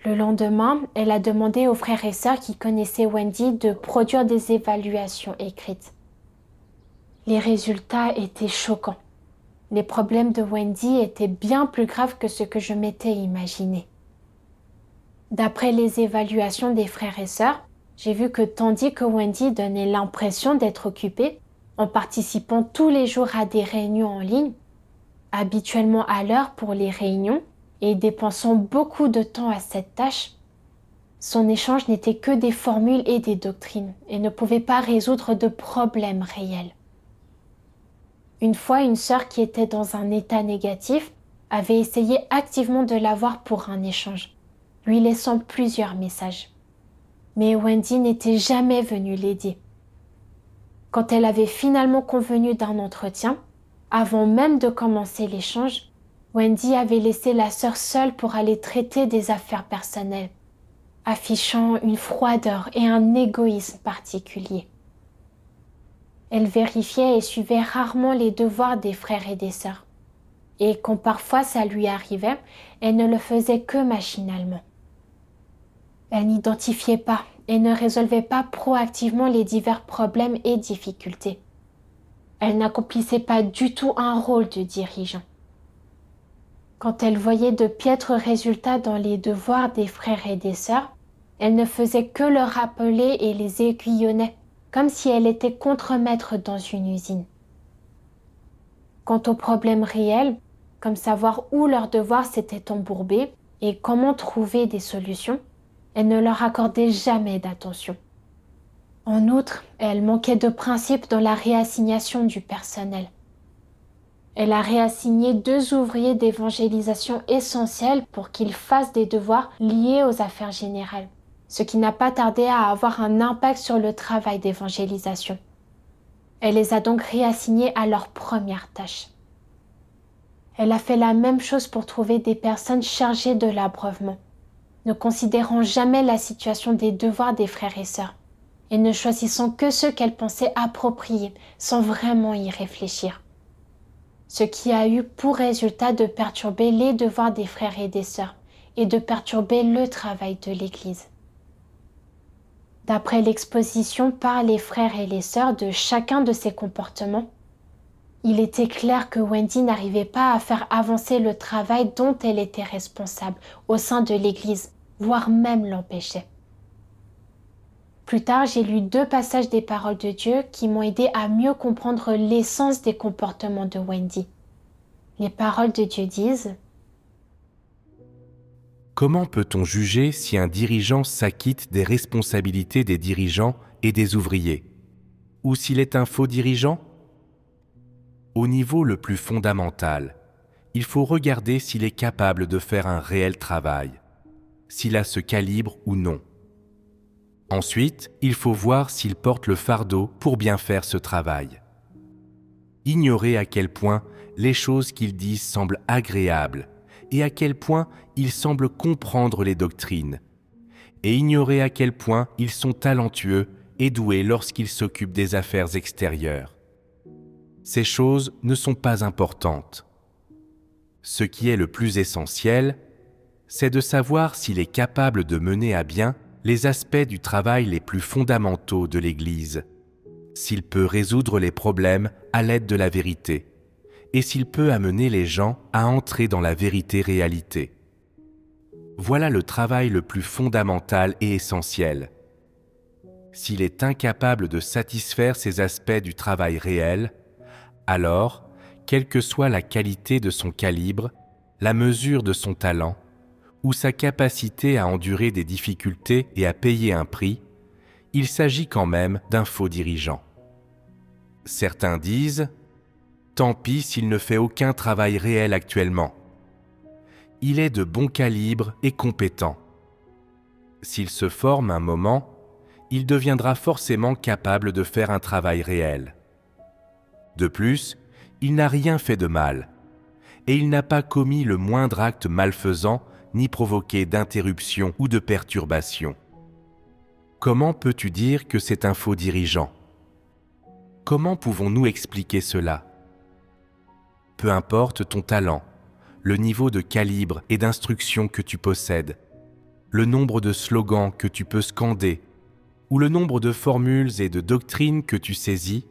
Le lendemain, elle a demandé aux frères et sœurs qui connaissaient Wendy de produire des évaluations écrites. Les résultats étaient choquants. Les problèmes de Wendy étaient bien plus graves que ce que je m'étais imaginé. D'après les évaluations des frères et sœurs, j'ai vu que tandis que Wendy donnait l'impression d'être occupée, en participant tous les jours à des réunions en ligne, habituellement à l'heure pour les réunions et dépensant beaucoup de temps à cette tâche, son échange n'était que des formules et des doctrines et ne pouvait pas résoudre de problèmes réels. Une fois, une sœur qui était dans un état négatif avait essayé activement de la voir pour un échange, lui laissant plusieurs messages. Mais Wendy n'était jamais venue l'aider. Quand elle avait finalement convenu d'un entretien, avant même de commencer l'échange, Wendy avait laissé la sœur seule pour aller traiter des affaires personnelles, affichant une froideur et un égoïsme particulier. Elle vérifiait et suivait rarement les devoirs des frères et des sœurs. Et quand parfois ça lui arrivait, elle ne le faisait que machinalement. Elle n'identifiait pas et ne résolvait pas proactivement les divers problèmes et difficultés. Elle n'accomplissait pas du tout un rôle de dirigeant. Quand elle voyait de piètres résultats dans les devoirs des frères et des sœurs, elle ne faisait que le rappeler et les aiguillonnait, comme si elle était contremaître dans une usine. Quant aux problèmes réels, comme savoir où leurs devoirs s'étaient embourbés et comment trouver des solutions, elle ne leur accordait jamais d'attention. En outre, elle manquait de principe dans la réassignation du personnel. Elle a réassigné 2 ouvriers d'évangélisation essentiels pour qu'ils fassent des devoirs liés aux affaires générales, ce qui n'a pas tardé à avoir un impact sur le travail d'évangélisation. Elle les a donc réassignés à leur première tâche. Elle a fait la même chose pour trouver des personnes chargées de l'abreuvement, ne considérant jamais la situation des devoirs des frères et sœurs, et ne choisissant que ceux qu'elle pensait appropriés sans vraiment y réfléchir. Ce qui a eu pour résultat de perturber les devoirs des frères et des sœurs et de perturber le travail de l'Église. D'après l'exposition par les frères et les sœurs de chacun de ces comportements, il était clair que Wendy n'arrivait pas à faire avancer le travail dont elle était responsable au sein de l'Église, voire même l'empêchait. Plus tard, j'ai lu 2 passages des paroles de Dieu qui m'ont aidé à mieux comprendre l'essence des comportements de Wendy. Les paroles de Dieu disent : Comment peut-on juger si un dirigeant s'acquitte des responsabilités des dirigeants et des ouvriers, ou s'il est un faux dirigeant ? Au niveau le plus fondamental, il faut regarder s'il est capable de faire un réel travail, s'il a ce calibre ou non. Ensuite, il faut voir s'il porte le fardeau pour bien faire ce travail. Ignorer à quel point les choses qu'il dit semblent agréables et à quel point il semble comprendre les doctrines, et ignorer à quel point ils sont talentueux et doués lorsqu'ils s'occupent des affaires extérieures. Ces choses ne sont pas importantes. Ce qui est le plus essentiel, c'est de savoir s'il est capable de mener à bien les aspects du travail les plus fondamentaux de l'Église, s'il peut résoudre les problèmes à l'aide de la vérité, et s'il peut amener les gens à entrer dans la vérité-réalité. Voilà le travail le plus fondamental et essentiel. S'il est incapable de satisfaire ces aspects du travail réel, alors, quelle que soit la qualité de son calibre, la mesure de son talent, ou sa capacité à endurer des difficultés et à payer un prix, il s'agit quand même d'un faux dirigeant. Certains disent « Tant pis s'il ne fait aucun travail réel actuellement. Il est de bon calibre et compétent. S'il se forme un moment, il deviendra forcément capable de faire un travail réel. De plus, il n'a rien fait de mal, et il n'a pas commis le moindre acte malfaisant ni provoqué d'interruption ou de perturbation. Comment peux-tu dire que c'est un faux dirigeant ? Comment pouvons-nous expliquer cela ? Peu importe ton talent, le niveau de calibre et d'instruction que tu possèdes, le nombre de slogans que tu peux scander, ou le nombre de formules et de doctrines que tu saisis,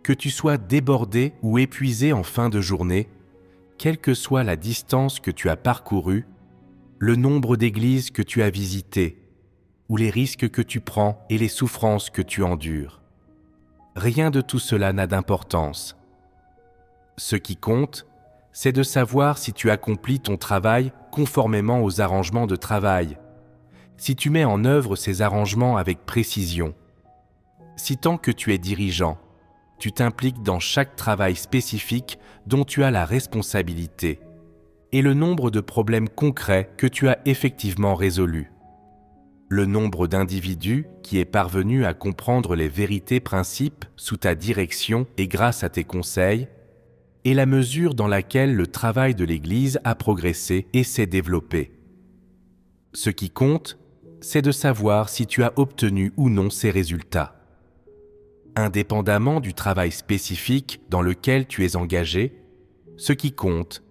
que tu sois débordé ou épuisé en fin de journée, quelle que soit la distance que tu as parcourue, le nombre d'églises que tu as visitées, ou les risques que tu prends et les souffrances que tu endures. Rien de tout cela n'a d'importance. Ce qui compte, c'est de savoir si tu accomplis ton travail conformément aux arrangements de travail, si tu mets en œuvre ces arrangements avec précision, si tant que tu es dirigeant, tu t'impliques dans chaque travail spécifique dont tu as la responsabilité, et le nombre de problèmes concrets que tu as effectivement résolus. Le nombre d'individus qui est parvenu à comprendre les vérités principes sous ta direction et grâce à tes conseils, et la mesure dans laquelle le travail de l'Église a progressé et s'est développé. Ce qui compte, c'est de savoir si tu as obtenu ou non ces résultats. Indépendamment du travail spécifique dans lequel tu es engagé, ce qui compte,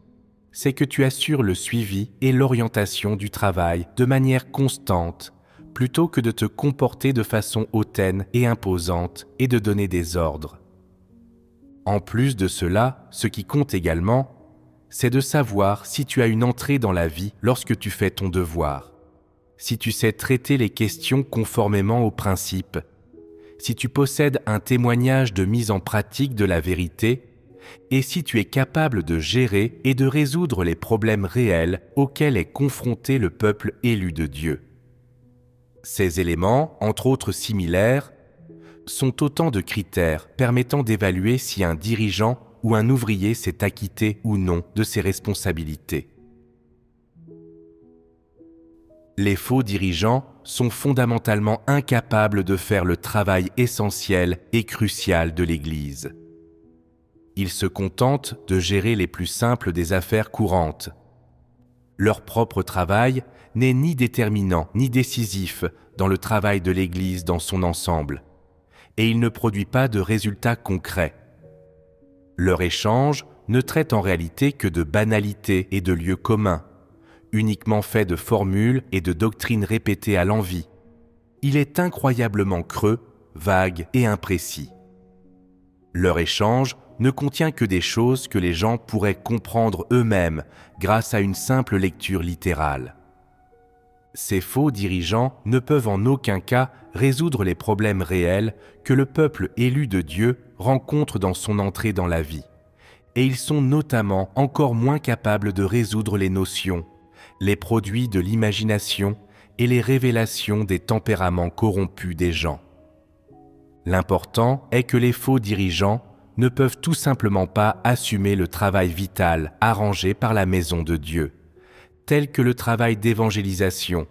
c'est que tu assures le suivi et l'orientation du travail de manière constante, plutôt que de te comporter de façon hautaine et imposante et de donner des ordres. En plus de cela, ce qui compte également, c'est de savoir si tu as une entrée dans la vie lorsque tu fais ton devoir, si tu sais traiter les questions conformément aux principes, si tu possèdes un témoignage de mise en pratique de la vérité, et si tu es capable de gérer et de résoudre les problèmes réels auxquels est confronté le peuple élu de Dieu. Ces éléments, entre autres similaires, sont autant de critères permettant d'évaluer si un dirigeant ou un ouvrier s'est acquitté ou non de ses responsabilités. Les faux dirigeants sont fondamentalement incapables de faire le travail essentiel et crucial de l'Église. Ils se contentent de gérer les plus simples des affaires courantes. Leur propre travail n'est ni déterminant ni décisif dans le travail de l'Église dans son ensemble, et il ne produit pas de résultats concrets. Leur échange ne traite en réalité que de banalités et de lieux communs, uniquement fait de formules et de doctrines répétées à l'envi. Il est incroyablement creux, vague et imprécis. Leur échange ne contient que des choses que les gens pourraient comprendre eux-mêmes grâce à une simple lecture littérale. Ces faux dirigeants ne peuvent en aucun cas résoudre les problèmes réels que le peuple élu de Dieu rencontre dans son entrée dans la vie, et ils sont notamment encore moins capables de résoudre les notions, les produits de l'imagination et les révélations des tempéraments corrompus des gens. L'important est que les faux dirigeants ne peuvent tout simplement pas assumer le travail vital arrangé par la maison de Dieu, tel que le travail d'évangélisation,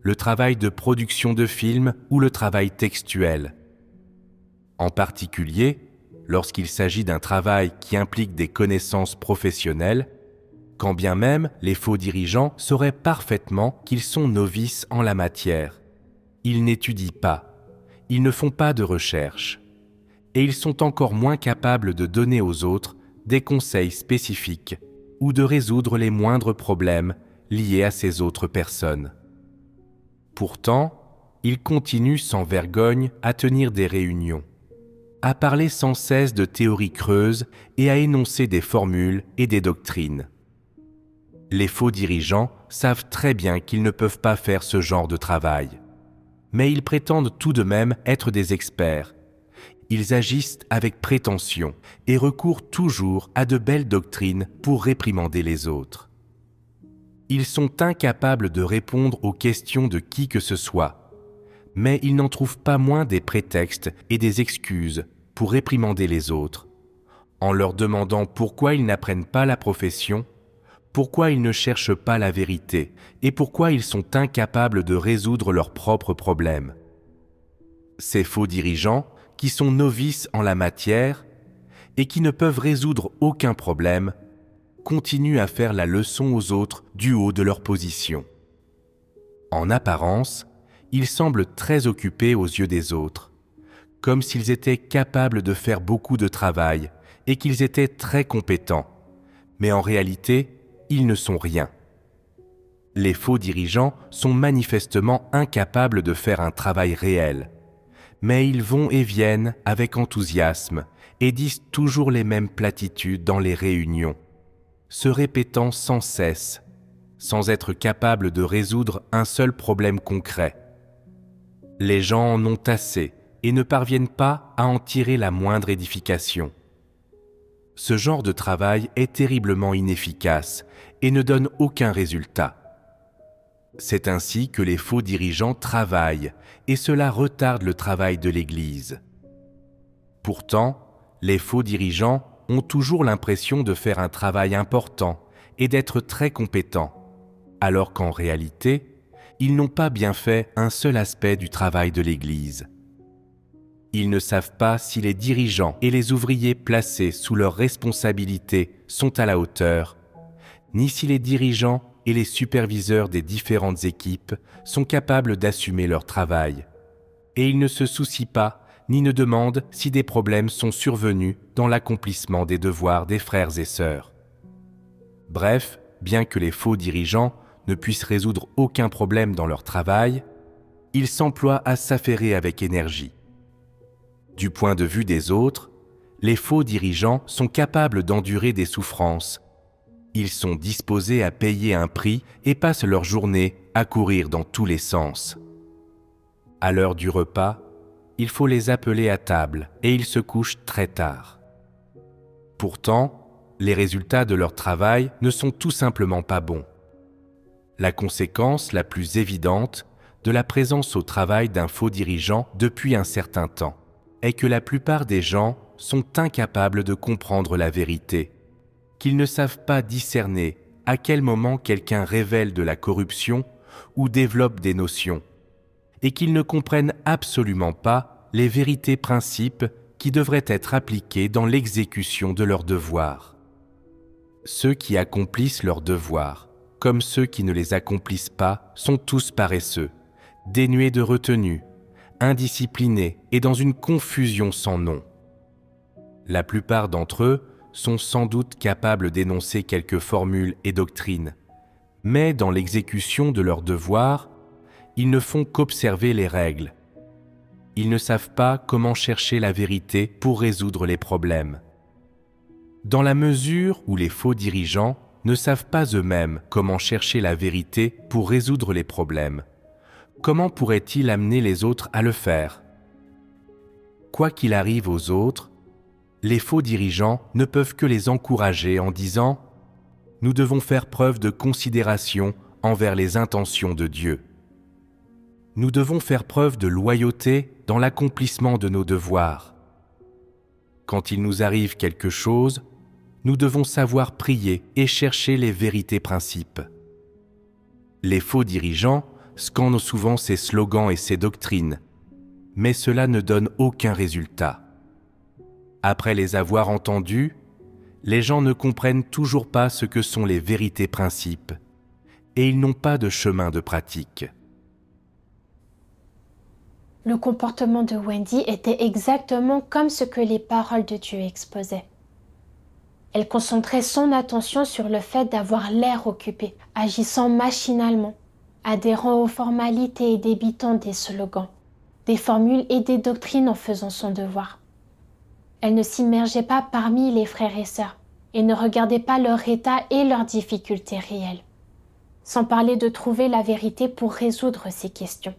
le travail de production de films ou le travail textuel. En particulier, lorsqu'il s'agit d'un travail qui implique des connaissances professionnelles, quand bien même les faux dirigeants sauraient parfaitement qu'ils sont novices en la matière. Ils n'étudient pas, ils ne font pas de recherche, et ils sont encore moins capables de donner aux autres des conseils spécifiques ou de résoudre les moindres problèmes liés à ces autres personnes. Pourtant, ils continuent sans vergogne à tenir des réunions, à parler sans cesse de théories creuses et à énoncer des formules et des doctrines. Les faux dirigeants savent très bien qu'ils ne peuvent pas faire ce genre de travail, mais ils prétendent tout de même être des experts. Ils agissent avec prétention et recourent toujours à de belles doctrines pour réprimander les autres. Ils sont incapables de répondre aux questions de qui que ce soit, mais ils n'en trouvent pas moins des prétextes et des excuses pour réprimander les autres, en leur demandant pourquoi ils n'apprennent pas la profession, pourquoi ils ne cherchent pas la vérité et pourquoi ils sont incapables de résoudre leurs propres problèmes. Ces faux dirigeants, qui sont novices en la matière et qui ne peuvent résoudre aucun problème, continuent à faire la leçon aux autres du haut de leur position. En apparence, ils semblent très occupés aux yeux des autres, comme s'ils étaient capables de faire beaucoup de travail et qu'ils étaient très compétents, mais en réalité, ils ne sont rien. Les faux dirigeants sont manifestement incapables de faire un travail réel, mais ils vont et viennent avec enthousiasme et disent toujours les mêmes platitudes dans les réunions, se répétant sans cesse, sans être capables de résoudre un seul problème concret. Les gens en ont assez et ne parviennent pas à en tirer la moindre édification. Ce genre de travail est terriblement inefficace et ne donne aucun résultat. C'est ainsi que les faux dirigeants travaillent et cela retarde le travail de l'Église. Pourtant, les faux dirigeants ont toujours l'impression de faire un travail important et d'être très compétents, alors qu'en réalité, ils n'ont pas bien fait un seul aspect du travail de l'Église. Ils ne savent pas si les dirigeants et les ouvriers placés sous leur responsabilité sont à la hauteur, ni si les dirigeants et les superviseurs des différentes équipes sont capables d'assumer leur travail. Et ils ne se soucient pas ni ne demande si des problèmes sont survenus dans l'accomplissement des devoirs des frères et sœurs. Bref, bien que les faux dirigeants ne puissent résoudre aucun problème dans leur travail, ils s'emploient à s'affairer avec énergie. Du point de vue des autres, les faux dirigeants sont capables d'endurer des souffrances. Ils sont disposés à payer un prix et passent leur journée à courir dans tous les sens. À l'heure du repas, il faut les appeler à table et ils se couchent très tard. Pourtant, les résultats de leur travail ne sont tout simplement pas bons. La conséquence la plus évidente de la présence au travail d'un faux dirigeant depuis un certain temps est que la plupart des gens sont incapables de comprendre la vérité, qu'ils ne savent pas discerner à quel moment quelqu'un révèle de la corruption ou développe des notions, et qu'ils ne comprennent absolument pas les vérités principes qui devraient être appliquées dans l'exécution de leurs devoirs. Ceux qui accomplissent leurs devoirs, comme ceux qui ne les accomplissent pas, sont tous paresseux, dénués de retenue, indisciplinés et dans une confusion sans nom. La plupart d'entre eux sont sans doute capables d'énoncer quelques formules et doctrines, mais dans l'exécution de leurs devoirs, ils ne font qu'observer les règles. Ils ne savent pas comment chercher la vérité pour résoudre les problèmes. Dans la mesure où les faux dirigeants ne savent pas eux-mêmes comment chercher la vérité pour résoudre les problèmes, comment pourraient-ils amener les autres à le faire? Quoi qu'il arrive aux autres, les faux dirigeants ne peuvent que les encourager en disant « Nous devons faire preuve de considération envers les intentions de Dieu. Nous devons faire preuve de loyauté dans l'accomplissement de nos devoirs. Quand il nous arrive quelque chose, nous devons savoir prier et chercher les vérités principes. » Les faux dirigeants scandent souvent ces slogans et ces doctrines, mais cela ne donne aucun résultat. Après les avoir entendus, les gens ne comprennent toujours pas ce que sont les vérités principes, et ils n'ont pas de chemin de pratique. Le comportement de Wendy était exactement comme ce que les paroles de Dieu exposaient. Elle concentrait son attention sur le fait d'avoir l'air occupé, agissant machinalement, adhérant aux formalités et débitant des slogans, des formules et des doctrines en faisant son devoir. Elle ne s'immergeait pas parmi les frères et sœurs et ne regardait pas leur état et leurs difficultés réelles, sans parler de trouver la vérité pour résoudre ces questions.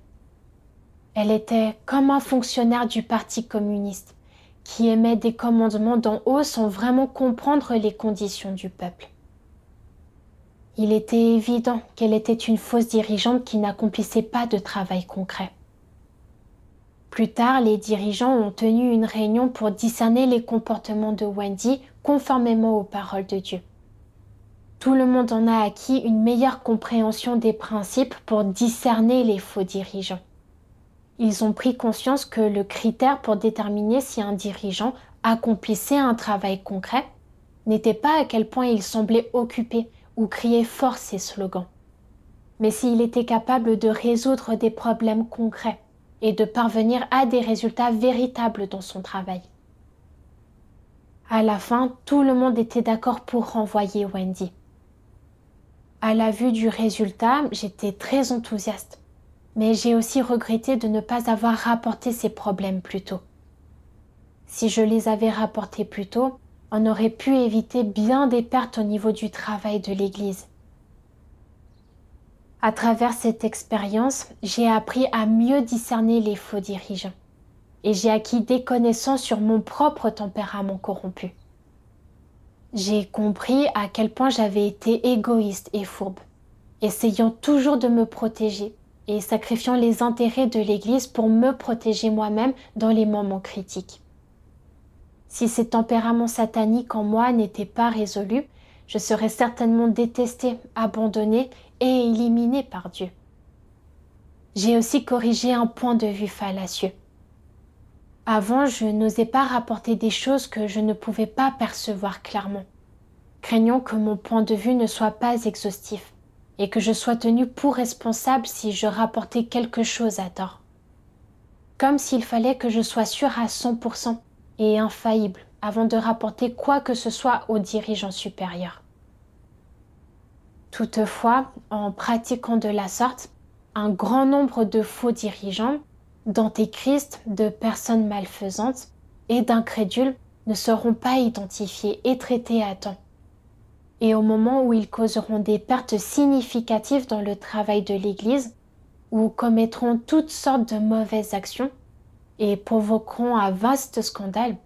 Elle était comme un fonctionnaire du Parti communiste qui émet des commandements d'en haut sans vraiment comprendre les conditions du peuple. Il était évident qu'elle était une fausse dirigeante qui n'accomplissait pas de travail concret. Plus tard, les dirigeants ont tenu une réunion pour discerner les comportements de Wendy conformément aux paroles de Dieu. Tout le monde en a acquis une meilleure compréhension des principes pour discerner les faux dirigeants. Ils ont pris conscience que le critère pour déterminer si un dirigeant accomplissait un travail concret n'était pas à quel point il semblait occupé ou criait fort ses slogans, mais s'il était capable de résoudre des problèmes concrets et de parvenir à des résultats véritables dans son travail. À la fin, tout le monde était d'accord pour renvoyer Wendy. À la vue du résultat, j'étais très enthousiaste, mais j'ai aussi regretté de ne pas avoir rapporté ces problèmes plus tôt. Si je les avais rapportés plus tôt, on aurait pu éviter bien des pertes au niveau du travail de l'Église. À travers cette expérience, j'ai appris à mieux discerner les faux dirigeants et j'ai acquis des connaissances sur mon propre tempérament corrompu. J'ai compris à quel point j'avais été égoïste et fourbe, essayant toujours de me protéger et sacrifiant les intérêts de l'Église pour me protéger moi-même dans les moments critiques. Si ces tempéraments sataniques en moi n'étaient pas résolus, je serais certainement détestée, abandonnée et éliminée par Dieu. J'ai aussi corrigé un point de vue fallacieux. Avant, je n'osais pas rapporter des choses que je ne pouvais pas percevoir clairement, craignant que mon point de vue ne soit pas exhaustif et que je sois tenue pour responsable si je rapportais quelque chose à tort. comme s'il fallait que je sois sûre à 100% et infaillible avant de rapporter quoi que ce soit aux dirigeants supérieurs. Toutefois, en pratiquant de la sorte, un grand nombre de faux dirigeants, d'antéchrists, de personnes malfaisantes et d'incrédules ne seront pas identifiés et traités à temps. Et au moment où ils causeront des pertes significatives dans le travail de l'Église, ou commettront toutes sortes de mauvaises actions et provoqueront un vaste scandale,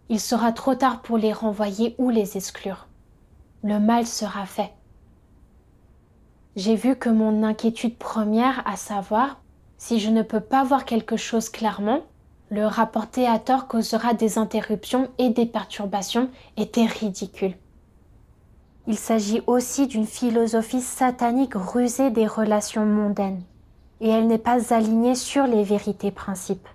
il sera trop tard pour les renvoyer ou les exclure. Le mal sera fait. J'ai vu que mon inquiétude première, à savoir, si je ne peux pas voir quelque chose clairement, le rapporter à tort causera des interruptions et des perturbations, était ridicule. Il s'agit aussi d'une philosophie satanique rusée des relations mondaines, et elle n'est pas alignée sur les vérités principes.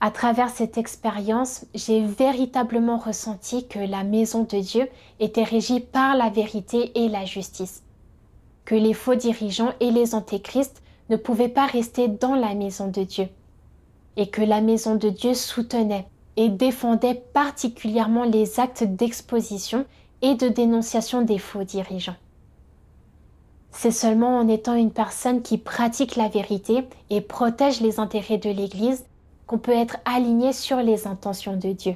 À travers cette expérience, j'ai véritablement ressenti que la maison de Dieu était régie par la vérité et la justice, que les faux dirigeants et les antéchrists ne pouvaient pas rester dans la maison de Dieu, et que la maison de Dieu soutenait et défendait particulièrement les actes d'exposition et de dénonciation des faux dirigeants. C'est seulement en étant une personne qui pratique la vérité et protège les intérêts de l'Église qu'on peut être aligné sur les intentions de Dieu.